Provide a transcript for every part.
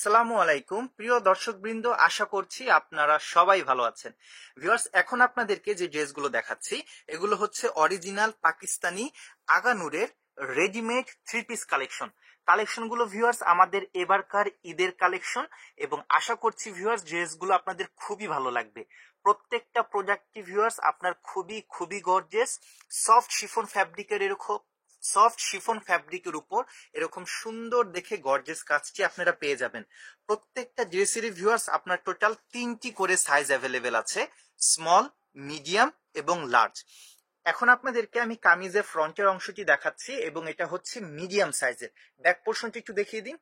আসসালামু আলাইকুম প্রিয় দর্শকবৃন্দ, আশা করছি আপনারা সবাই ভালো আছেন। ভিউয়ার্স, এখন আপনাদেরকে যে ড্রেসগুলো দেখাচ্ছি এগুলো হচ্ছে অরিজিনাল পাকিস্তানি আগানুরের রেডিমেড থ্রি পিস কালেকশনগুলো ভিউয়ার্স আমাদের এবারকার ঈদের কালেকশন, এবং আশা করছি ভিউয়ার্স ড্রেসগুলো আপনাদের খুবই ভালো লাগবে। প্রত্যেকটা প্রোডাক্টটি ভিউয়ার্স আপনার খুবই খুবই গর্জিয়াস। সফট শিফন ফ্যাব্রিকের উপর এরকম সুন্দর দেখে গর্জিয়াস কাজটি আপনারা পেয়ে যাবেন। প্রত্যেকটা ড্রেসেরই ভিউয়ার্স আপনার টোটাল 3টি করে সাইজ অ্যাভেলেবেল আছে, স্মল, মিডিয়াম এবং লার্জ। এখন আপনাদেরকে আমি কামিজের ফ্রন্টের অংশটি দেখাচ্ছি এবং এটা হচ্ছে মিডিয়াম সাইজের। ব্যাক পোর্শনটি একটু দেখিয়ে দিন।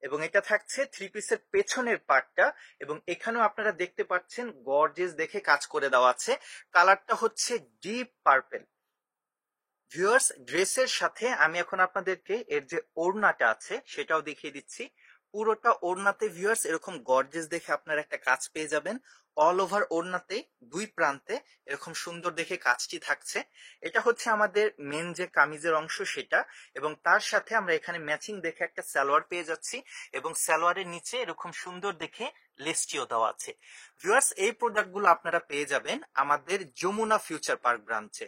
এবং এটা থাকছে থ্রি পিসের পেছনের পার্টটা, এবং এখানেও আপনারা দেখতে পাচ্ছেন গর্জিয়াস দেখে কাজ করে দেওয়া আছে। কালারটা হচ্ছে ডিপ পার্পেল। ভিউয়ার্স, ড্রেসের সাথে আমি এখন আপনাদেরকে এর যে ওড়নাটা আছে সেটাও দেখিয়ে দিচ্ছি। পুরোটা ওড়নাতে ভিউয়ার্স এরকম গর্জিয়াস দেখে আপনারা একটা কাজ পেয়ে যাবেন। অল ওভার ওড়নাতে দুই প্রান্তে এরকম সুন্দর দেখে কাজটি থাকছে। এটা হচ্ছে আমাদের মেন যে কামিজের অংশ সেটা, এবং তার সাথে আমরা এখানে ম্যাচিং দেখে একটা সালোয়ার পেয়ে যাচ্ছি, এবং সালোয়ারের নিচে এরকম সুন্দর দেখে লেসটিও দেওয়া আছে। ভিউয়ার্স, এই প্রোডাক্টগুলো আপনারা পেয়ে যাবেন আমাদের যমুনা ফিউচার পার্ক ব্রাঞ্চে।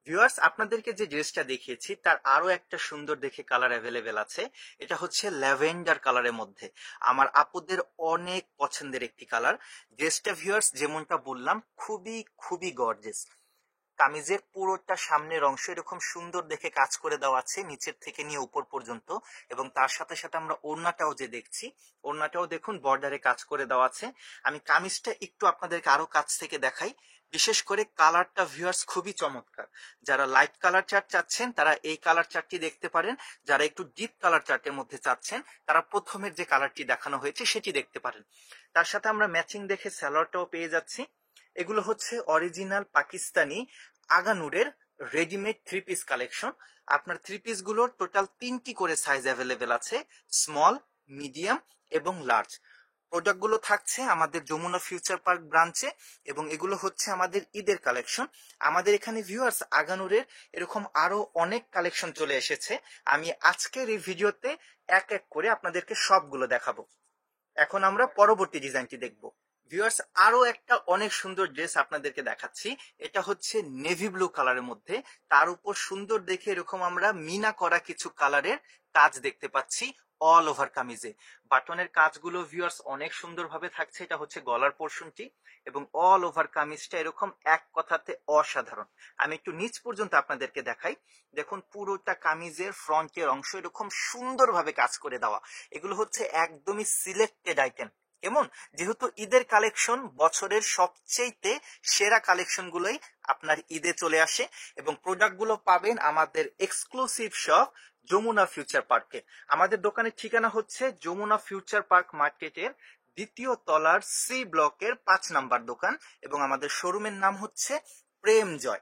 ভিউয়ার্স, আপনাদেরকে যে ড্রেসটা দেখিয়েছি তার আরো একটা সুন্দর দেখে কালার অ্যাভেলেবেল আছে। এটা হচ্ছে ল্যাভেন্ডার কালারের মধ্যে, আমার আপুদের অনেক পছন্দের একটি কালার। ড্রেসটা ভিউয়ার্স যেমনটা বললাম খুবই খুবই গর্জিয়াস। কামিজের পুরোটা সামনের অংশ এরকম সুন্দর দেখে কাজ করে দেওয়া আছে নিচের থেকে নিয়ে উপর পর্যন্ত, এবং তার সাথে সাথে আমরা ওড়নাটাও যে দেখছি, ওড়নাটাও দেখুন বর্ডারে কাজ করে দেওয়া আছে। আমি কামিজটা একটু আপনাদেরকে আরো কাছ থেকে দেখাই। বিশেষ করে কালারটা ভিউয়ার্স খুবই চমৎকার। যারা লাইট কালার চার্ট চাচ্ছেন তারা এই কালার চার্টটি দেখতে পারেন। যারা একটু ডিপ কালার চার্টের মধ্যে চাচ্ছেন তারা প্রথমের যে কালারটি দেখানো হয়েছে সেটি দেখতে পারেন। তার সাথে আমরা ম্যাচিং দেখে সালোয়ারটাও পেয়ে যাচ্ছি। এগুলো হচ্ছে অরিজিনাল পাকিস্তানি আগানুরের রেডিমেড থ্রি পিস কালেকশন। আপনার থ্রি পিস গুলোর টোটাল 3টি করে সাইজ অ্যাভেলেবেল আছে, স্মল, মিডিয়াম এবং লার্জ। প্রোডাক্টগুলো থাকছে আমাদের যমুনা ফিউচার পার্ক ব্রাঞ্চে, এবং এগুলো হচ্ছে আমাদের ঈদের কালেকশন। আমাদের এখানে ভিউয়ার্স আগানুরের এরকম আরো অনেক কালেকশন চলে এসেছে। আমি আজকের এই ভিডিওতে এক এক করে আপনাদেরকে সবগুলো দেখাবো। এখন আমরা পরবর্তী ডিজাইনটি দেখব। ভিউয়ার্স, আরো একটা অনেক সুন্দর ড্রেস আপনাদেরকে দেখাচ্ছি। এটা হচ্ছে নেভি ব্লু কালারের মধ্যে, তার উপর সুন্দর দেখে এরকম আমরা মিনা করা কিছু কালারের কাজ দেখতে পাচ্ছি অল ওভার কামিজে। বাটনের কাজগুলো ভিউয়ার্স অনেক সুন্দরভাবে থাকছে। এটা হচ্ছে গলার পোর্শনটি, এবং অল ওভার কামিজটা এরকম এক কথাতে অসাধারণ। আমি একটু নিচ পর্যন্ত আপনাদেরকে দেখাই। দেখুন পুরোটা কামিজের ফ্রন্টের অংশ এরকম সুন্দরভাবে কাজ করে দেওয়া। এগুলো হচ্ছে একদমই সিলেক্টেড আইটেম। কেমন, যেহেতু ঈদের কালেকশন বছরের সবচেয়ে সেরা কালেকশন গুলোই আপনার ঈদে চলে আসে, এবং প্রোডাক্ট গুলো পাবেন আমাদের এক্সক্লুসিভ শপ যমুনা ফিউচার পার্কে। আমাদের দোকানের ঠিকানা হচ্ছে যমুনা ফিউচার পার্ক মার্কেটের 2য় তলার সি ব্লকের 5 নাম্বার দোকান, এবং আমাদের শোরুমের নাম হচ্ছে প্রেম জয়।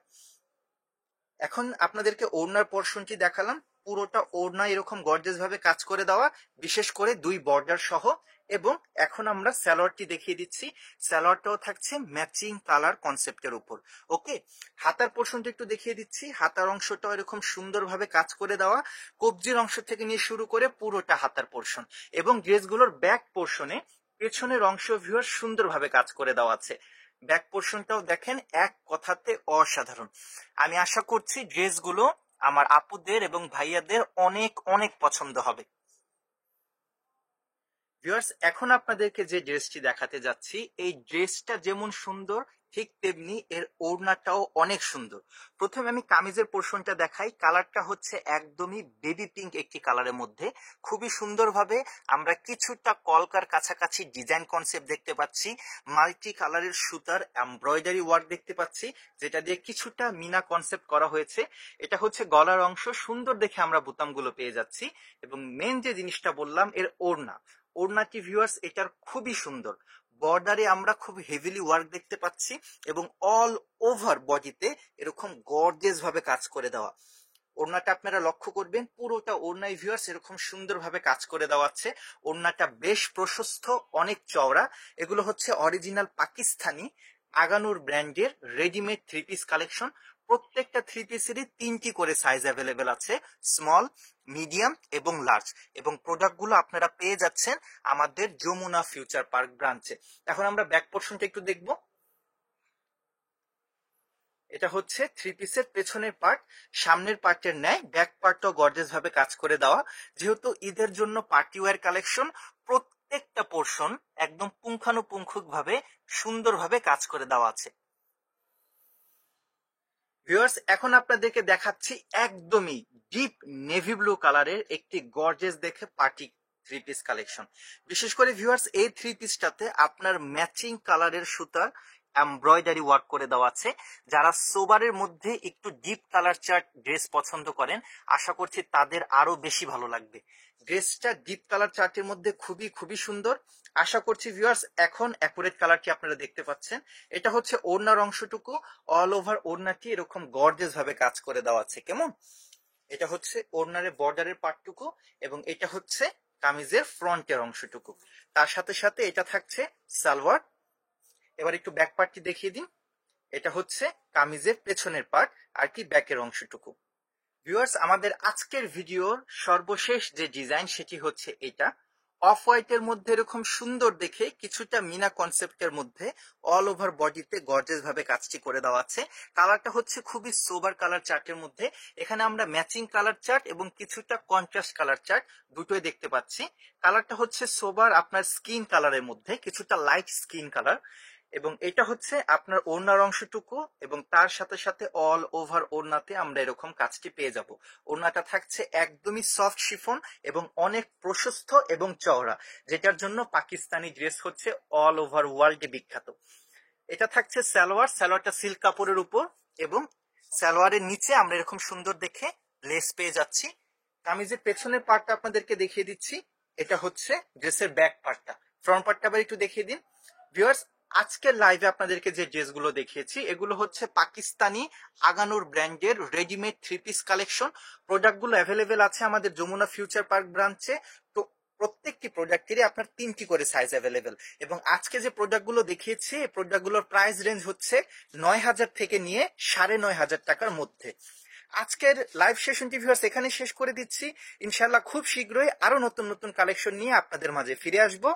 এখন আপনাদেরকে ওড়নার পোর্শনটি দেখালাম। পুরোটা ওড়না এরকম গর্জিয়াস ভাবে কাজ করে দেওয়া, বিশেষ করে দুই বর্ডার সহ। এবং এখন আমরা সালোয়ারটি দেখিয়ে দিচ্ছি। সালোয়ারটাও থাকছে ম্যাচিং কালার কনসেপ্টের উপর। ওকে, হাতার পোর্শনটা একটু দেখিয়ে দিচ্ছি। হাতার অংশটাও এরকম সুন্দরভাবে কাজ করে দেওয়া, কবজির অংশ থেকে নিয়ে শুরু করে পুরোটা হাতার পোর্শন, এবং ড্রেসগুলোর ব্যাক পোর্শনে পেছনের অংশ ভিউয়ার সুন্দরভাবে কাজ করে দেওয়া আছে। ব্যাক পোর্শনটাও দেখেন এক কথাতে অসাধারণ। আমি আশা করছি ড্রেসগুলো আমার আপুদের এবং ভাইয়াদের অনেক অনেক পছন্দ হবে। ভিউয়ার্স, এখন আপনাদেরকে যে ড্রেসটি দেখাতে যাচ্ছি এই ড্রেসটা যেমন সুন্দর ঠিক তেমনি এর ওড়নাটাও অনেক সুন্দর। প্রথমে আমি কামিজের পোর্শনটা দেখাই। কালারটা হচ্ছে একদমই বেবি পিঙ্ক একটি কালারের মধ্যে। খুবই সুন্দরভাবে আমরা কিছুটা কলকার কাছাকাছি ডিজাইন কনসেপ্ট দেখতে পাচ্ছি। মাল্টি কালারের সুতার এমব্রয়ডারি ওয়ার্ক দেখতে পাচ্ছি, যেটা দিয়ে কিছুটা মিনা কনসেপ্ট করা হয়েছে। এটা হচ্ছে গলার অংশ, সুন্দর দেখে আমরা বোতামগুলো পেয়ে যাচ্ছি। এবং মেন যে জিনিসটা বললাম এর ওড়নাটি ভিউয়ার্স এটার খুবই সুন্দর। বর্ডারে আমরা খুব হেভিলি ওয়ার্ক দেখতে পাচ্ছি, এবং অল ওভার বডিতে এরকম গর্জিয়াস ভাবে কাজ করে দেওয়া। ওড়নাটা আপনারা লক্ষ্য করবেন, পুরোটা ওড়নায় ভিউয়ার্স এরকম সুন্দরভাবে কাজ করে দেওয়া আছে। ওড়নাটা বেশ প্রশস্ত, অনেক চওড়া। এগুলো হচ্ছে অরিজিনাল পাকিস্তানি আগানুর ব্র্যান্ডের রেডিমেড থ্রি পিস কালেকশন। প্রত্যেকটা থ্রি পিসেরই 3টি করে সাইজ অ্যাভেলেবেল আছে, স্মল, মিডিয়াম এবং লার্জ। এবং প্রোডাক্টগুলো আপনারা পেয়ে যাচ্ছেন আমাদের যমুনা ফিউচার পার্ক ব্রাঞ্চে। এখন আমরা ব্যাক পোর্শনটা একটু দেখব। এটা হচ্ছে থ্রি পিসের পেছনের পার্ট। সামনের পার্টের ন্যায় ব্যাক পার্টটাও গর্জিয়াস ভাবে কাজ করে দেওয়া। যেহেতু ঈদের জন্য পার্টি ওয়্যার কালেকশন, প্রত্যেকটা পোর্শন একদম পুঙ্খানুপুঙ্খক ভাবে সুন্দরভাবে কাজ করে দেওয়া আছে। ভিউয়ার্স, এখন আপনাদেরকে দেখাচ্ছি একদমই ডিপ নেভি ব্লু কালারের একটি গর্জিয়াস দেখে পার্টি থ্রি পিস কালেকশন। বিশেষ করে ভিউয়ার্স, এই থ্রি পিসটাতে আপনার ম্যাচিং কালারের সুতার এমব্রয়ডারি ওয়ার্ক করে দেওয়া আছে। যারা সোবারের মধ্যে একটু ডিপ কালার চার্ট ড্রেস পছন্দ করেন, আশা করছি তাদের আরো বেশি ভালো লাগবে। ড্রেসটা ডিপ কালার চার্টের মধ্যে খুবই খুবই সুন্দর। আশা করছি ভিউয়ার্স, এখন অ্যাকুরেট কালারটি আপনারা দেখতে পাচ্ছেন। এটা হচ্ছে ওড়নার অংশটুকু, অল ওভার ওড়নাটি এরকম গর্জিয়াস ভাবে কাজ করে দেওয়া আছে। কেমন? এটা হচ্ছে ওড়নার বর্ডারের পার্টটুকু, এবং এটা হচ্ছে কামিজের ফ্রন্টের অংশটুকু। তার সাথে সাথে এটা থাকছে সালোয়ার। এবার একটু ব্যাক পার্টটি দেখিয়ে দিন। এটা হচ্ছে কামিজের পেছনের পার্ট আর কি ব্যাকের অংশটুকু। ভিউয়ার্স, আমাদের আজকের ভিডিওর সর্বশেষ যে ডিজাইন সেটি হচ্ছে এটা। অফ হোয়াইটের মধ্যে এরকম সুন্দর দেখে কিছুটা মিনা কনসেপ্টের মধ্যে অল ওভার বডিতে গর্জিয়াস ভাবে কাজটি করে দেওয়া আছে। কালারটা হচ্ছে খুবই সোবার কালার চার্টের মধ্যে। এখানে আমরা ম্যাচিং কালার চার্ট এবং কিছুটা কন্ট্রাস্ট কালার চার্ট দুটোই দেখতে পাচ্ছি। কালারটা হচ্ছে সোবার আপনার স্কিন কালারের মধ্যে, কিছুটা লাইট স্কিন কালার। এবং এটা হচ্ছে আপনার ওড়নার অংশটুকু, এবং তার সাথে সাথে অল ওভার ওড়নাতে আমরা এরকম কাজটি পেয়ে যাব। ওড়নাটা থাকছে একদমই সফট শিফন এবং অনেক প্রশস্ত এবং চওড়া, যেটার জন্য পাকিস্তানি ড্রেস হচ্ছে অল ওভার ওয়ার্ল্ডে বিখ্যাত। এটা থাকছে সালোয়ার। সালোয়ারটা সিল্ক কাপড়ের উপর, এবং সালোয়ারের নিচে আমরা এরকম সুন্দর দেখে লেস পেয়ে যাচ্ছি। কামিজের পেছনের পার্টটা আপনাদেরকে দেখিয়ে দিচ্ছি। এটা হচ্ছে ড্রেসের ব্যাক পার্টটা। ফ্রন্ট পার্টটা আবার একটু দেখিয়ে দিন। ভিউয়ার্স, আজকের লাইভে আপনাদেরকে যে ড্রেসগুলো দেখিয়েছি এগুলো হচ্ছে পাকিস্তানি আগানুর ব্র্যান্ডের রেডিমেড থ্রি পিস কালেকশন। প্রোডাক্টগুলো অ্যাভেলেবেল আছে আমাদের যমুনা ফিউচার পার্ক ব্রাঞ্চে। তো প্রত্যেকটি প্রোডাক্টেরই আপনার 3টি করে সাইজ অ্যাভেলেবেল। এবং আজকে যে প্রোডাক্টগুলো দেখিয়েছি এই প্রোডাক্টগুলোর প্রাইস রেঞ্জ হচ্ছে 9,000 থেকে নিয়ে 9,500 টাকার মধ্যে। আজকের লাইভ সেশনটি ভিউয়ার্স এখানে শেষ করে দিচ্ছি। ইনশাআল্লাহ খুব শীঘ্রই আরো নতুন নতুন কালেকশন নিয়ে আপনাদের মাঝে ফিরে আসবো।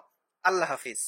আল্লাহ হাফিজ।